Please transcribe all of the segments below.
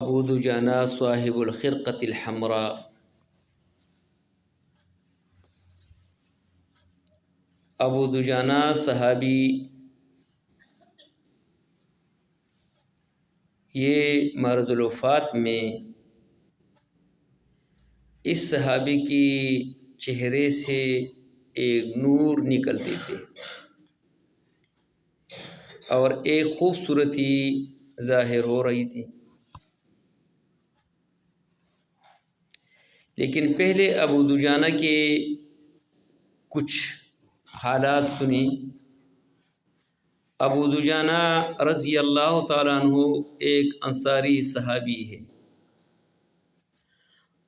ابو دجانہ صاحب الخرقۃ الحمراء، ابو دجانہ صحابی، یہ مرض الوفات میں اس صحابی کی چہرے سے ایک نور نکلتے تھے اور ایک خوبصورتی ظاہر ہو رہی تھی۔ لیکن پہلے ابو دجانہ کے کچھ حالات سنی۔ ابو دجانہ رضی اللہ تعالیٰ عنہ ایک انصاری صحابی ہے،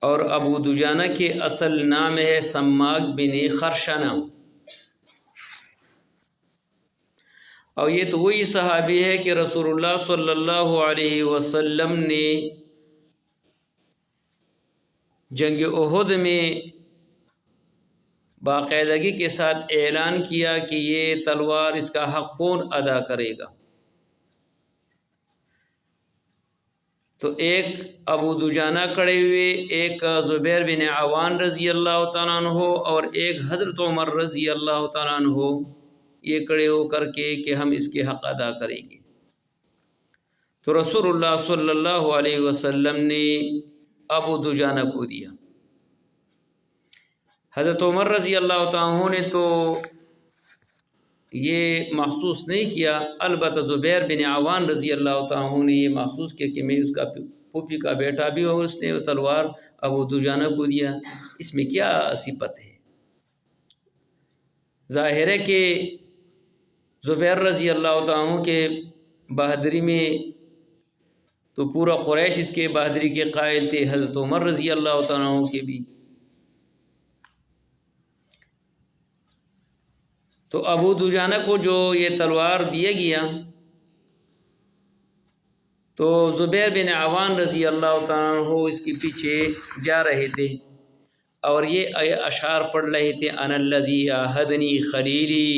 اور ابو دجانہ کے اصل نام ہے سماک بن خرشنہ، اور یہ تو وہی صحابی ہے کہ رسول اللہ صلی اللہ علیہ وسلم نے جنگ احد میں باقاعدگی کے ساتھ اعلان کیا کہ یہ تلوار اس کا حق کون ادا کرے گا۔ تو ایک ابو دجانہ کھڑے ہوئے، ایک زبیر بن عوان رضی اللہ تعالیٰ عنہ اور ایک حضرت عمر رضی اللہ تعالیٰ عنہ، یہ کھڑے ہو کر کے کہ ہم اس کے حق ادا کریں گے۔ تو رسول اللہ صلی اللہ علیہ وسلم نے ابو دجانہ کو دیا۔ حضرت عمر رضی اللہ تعالیٰ عنہ نے تو یہ محسوس نہیں کیا، البتہ زبیر بن عوان رضی اللہ تعالیٰ عنہ نے یہ محسوس کیا کہ میں اس کا پھوپھی کا بیٹا بھی ہوں، اور اس نے تلوار ابو دجانہ کو دیا، اس میں کیا صفت ہے؟ ظاہر ہے کہ زبیر رضی اللہ تعالیٰ عنہ کے بہادری میں تو پورا قریش اس کے بہادری کے قائل تھے، حضرت عمر رضی اللہ تعالیٰ عنہ کے بھی۔ تو ابو دجانہ کو جو یہ تلوار دیا گیا تو زبیر بن عوان رضی اللہ تعالیٰ عنہ اس کے پیچھے جا رہے تھے اور یہ اشعار پڑھ رہے تھے، انا الذی عاہدنی خلیلی،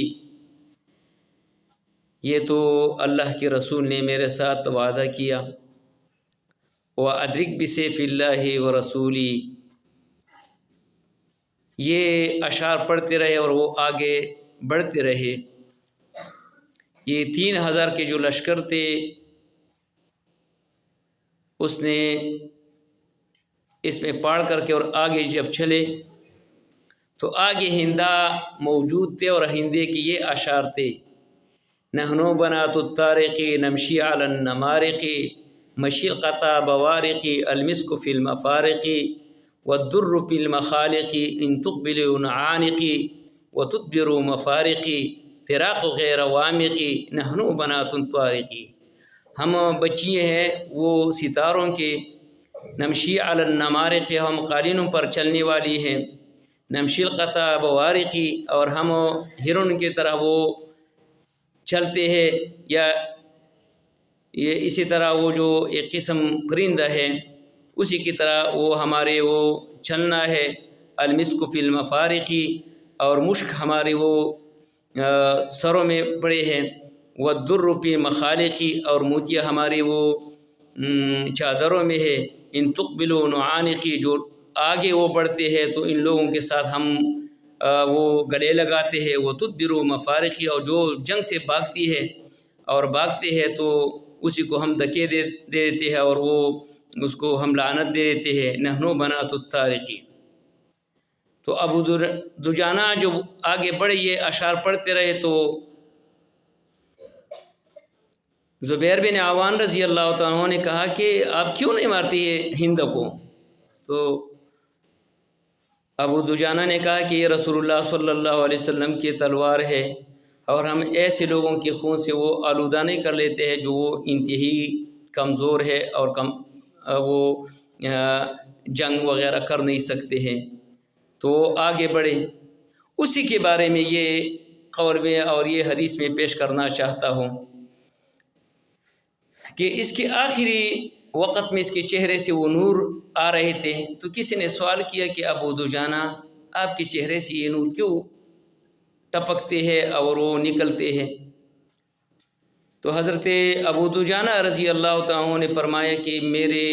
یہ تو اللہ کے رسول نے میرے ساتھ وعدہ کیا، وَأَدْرِكْ بِسَيْفِ اللَّهِ وَرَسُولِهِ، یہ اشعار پڑھتے رہے اور وہ آگے بڑھتے رہے۔ یہ 3000 کے جو لشکر تھے اس نے اس میں پاڑ کر کے اور آگے جب چلے تو آگے ہندا موجود تھے، اور ہندے کے یہ اشعار تھے، نحنو بنات الطارق نمشی علی النمارق مشی القطع بوارق المسک فی المفارق والدر فی المخالق ان تقبل عانق وتدبر مفارق فراق غیر وامق نحنو بنات الطارق، ہم بچیے ہیں وہ ستاروں کے، نمشی علی النمارق، ہم قالینوں پر چلنے والی ہیں، نمشی القطع بوارقی، اور ہم ہرن کی طرح وہ چلتے ہیں، یا یہ اسی طرح وہ جو ایک قسم پرندہ ہے اسی کی طرح وہ ہمارے وہ چلنا ہے، المسک فی المفارقی، اور مشک ہمارے وہ سروں میں پڑے ہیں، والدر فی مخالقی، اور موتیا ہمارے وہ چادروں میں ہے، ان تقبلون عانقی، جو آگے وہ بڑھتے ہیں تو ان لوگوں کے ساتھ ہم وہ گلے لگاتے ہیں، وہ تدبروا مفارقی، اور جو جنگ سے بھاگتی ہے اور بھاگتے ہیں تو اسی کو ہم دھکے دے دیتے ہیں اور وہ اس کو ہم لعنت دے دیتے ہیں، نحنو بنات الطارقی۔ تو ابو دجانہ جو آگے بڑھے یہ اشعار پڑھتے رہے تو زبیر بن عوان رضی اللہ تعالیٰ عنہ نے کہا کہ آپ کیوں نہیں مارتے ہند کو؟ تو ابو دجانہ نے کہا کہ یہ رسول اللہ صلی اللہ علیہ وسلم کی تلوار ہے، اور ہم ایسے لوگوں کے خون سے وہ آلودہ نہیں کر لیتے ہیں جو وہ انتہائی کمزور ہے اور وہ جنگ وغیرہ کر نہیں سکتے ہیں۔ تو آگے بڑھے، اسی کے بارے میں یہ قول میں اور یہ حدیث میں پیش کرنا چاہتا ہوں کہ اس کے آخری وقت میں اس کے چہرے سے وہ نور آ رہے تھے، تو کسی نے سوال کیا کہ ابو دجانہ آپ کے چہرے سے یہ نور کیوں ٹپکتے ہیں اور وہ نکلتے ہیں؟ تو حضرت ابو دجانہ رضی اللہ تعالیٰ نے فرمایا کہ میرے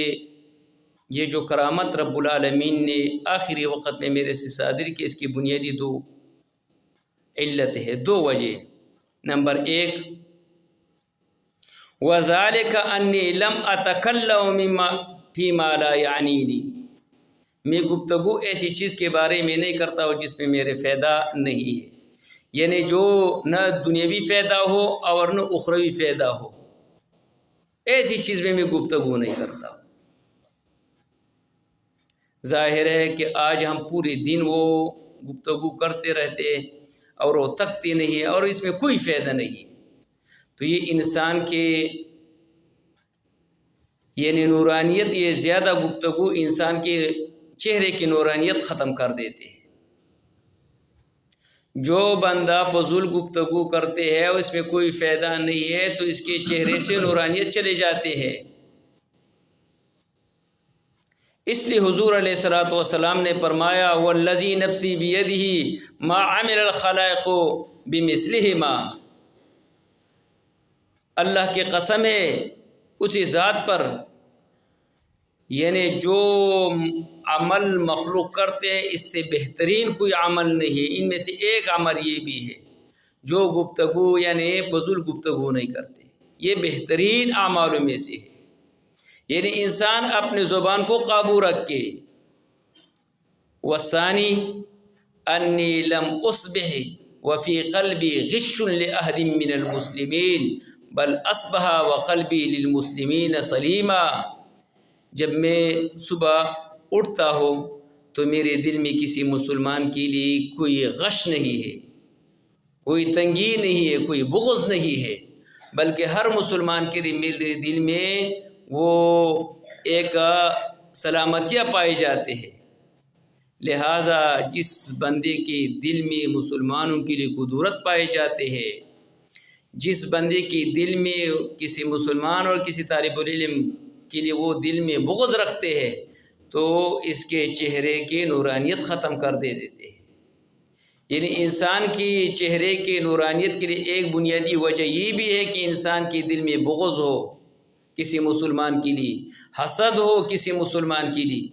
یہ جو کرامت رب العالمین نے آخری وقت میں میرے سے صادر کی، اس کی بنیادی دو علت ہے، دو وجہ۔ نمبر ایک، وَذَلِكَ أَنِّي لَمْ أَتَكَلَّمْ فِيمَا لَا يَعْنِينِي، میں گفتگو ایسی چیز کے بارے میں نہیں کرتا ہوں جس میں میرے فائدہ نہیں ہے، یعنی جو نہ دنیاوی فائدہ ہو اور نہ اخروی فائدہ ہو، ایسی چیز میں گفتگو نہیں کرتا ہوں۔ ظاہر ہے کہ آج ہم پورے دن وہ گفتگو کرتے رہتے اور وہ تکتے نہیں اور اس میں کوئی فائدہ نہیں، تو یہ انسان کے یعنی نورانیت، یہ زیادہ گفتگو انسان کے چہرے کی نورانیت ختم کر دیتے ہیں۔ جو بندہ فضول گفتگو کرتے ہیں اور اس میں کوئی فائدہ نہیں ہے تو اس کے چہرے سے نورانیت چلے جاتے ہیں۔ اس لیے حضور علیہ الصلوۃ والسلام نے فرمایا والذی نفسی بیدہ ما عمل الخلائق بمثلہما، اللہ کی قسم ہے اسی ذات پر، یعنی جو عمل مخلوق کرتے ہیں اس سے بہترین کوئی عمل نہیں ہے۔ ان میں سے ایک عمل یہ بھی ہے جو گفتگو یعنی فضول گفتگو نہیں کرتے، یہ بہترین اعمالوں میں سے ہے، یعنی انسان اپنے زبان کو قابو رکھ کے۔ والثانی انی لم اصبح وفی قلبی غش لأحد من المسلمین بل اصبح وقلبی للمسلمین سلیما، جب میں صبح اٹھتا ہوں تو میرے دل میں کسی مسلمان کے لیے کوئی غش نہیں ہے، کوئی تنگی نہیں ہے، کوئی بغض نہیں ہے، بلکہ ہر مسلمان کے لیے میرے دل میں وہ ایک سلامتیاں پائے جاتے ہیں۔ لہٰذا جس بندے کے دل میں مسلمانوں کے لیے قدرت پائے جاتے ہیں، جس بندے کے دل میں کسی مسلمان اور کسی طالب العلم کے لیے وہ دل میں بغض رکھتے ہیں تو اس کے چہرے کی نورانیت ختم کر دیتے ہیں۔ یعنی انسان کی چہرے کی نورانیت کے لیے ایک بنیادی وجہ یہ بھی ہے کہ انسان کے دل میں بغض ہو کسی مسلمان کے لیے، حسد ہو کسی مسلمان کے لیے۔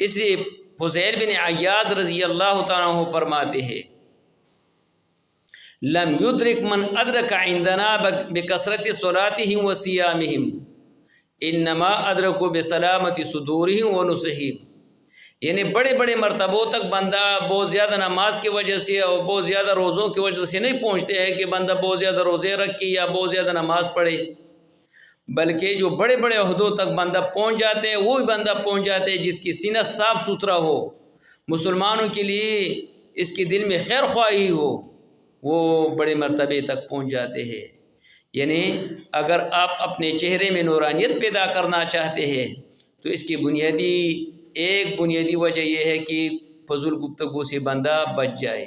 اس لیے فضیل بن عیاض رضی اللہ تعالیٰ عنہ فرماتے ہیں لم یدرک من ادرک عندنا بکثرت صلاتہم و صیامہم انما ادرکوا بسلامت صدورہم و نصحہم، یعنی بڑے بڑے مرتبوں تک بندہ بہت زیادہ نماز کی وجہ سے اور بہت زیادہ روزوں کی وجہ سے نہیں پہنچتے ہیں کہ بندہ بہت زیادہ روزے رکھے یا بہت زیادہ نماز پڑھے، بلکہ جو بڑے بڑے عہدوں تک بندہ پہنچ جاتے ہیں وہی بندہ پہنچ جاتے ہیں جس کی سینہ صاف ستھرا ہو، مسلمانوں کے لیے اس کے دل میں خیر خواہی ہو، وہ بڑے مرتبے تک پہنچ جاتے ہیں۔ یعنی اگر آپ اپنے چہرے میں نورانیت پیدا کرنا چاہتے ہیں تو اس کی ایک بنیادی وجہ یہ ہے کہ فضول گفتگو سے بندہ بچ جائے،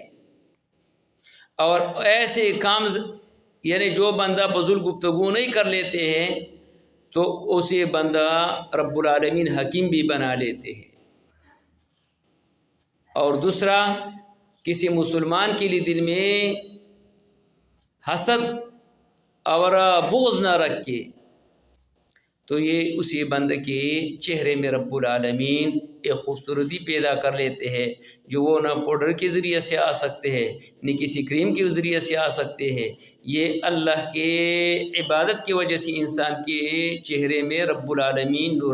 اور ایسے کام یعنی جو بندہ فضول گفتگو نہیں کر لیتے ہیں تو اسے بندہ رب العالمین حکیم بھی بنا لیتے ہیں۔ اور دوسرا، کسی مسلمان کے لیے دل میں حسد اور بغض نہ رکھ کے تو یہ اسی بندے کے چہرے میں رب العالمین ایک خوبصورتی پیدا کر لیتے ہیں جو وہ نہ پاؤڈر کے ذریعے سے آ سکتے ہیں نہ کسی کریم کے ذریعے سے آ سکتے ہیں، یہ اللہ کے عبادت کی وجہ سے انسان کے چہرے میں رب العالمین نور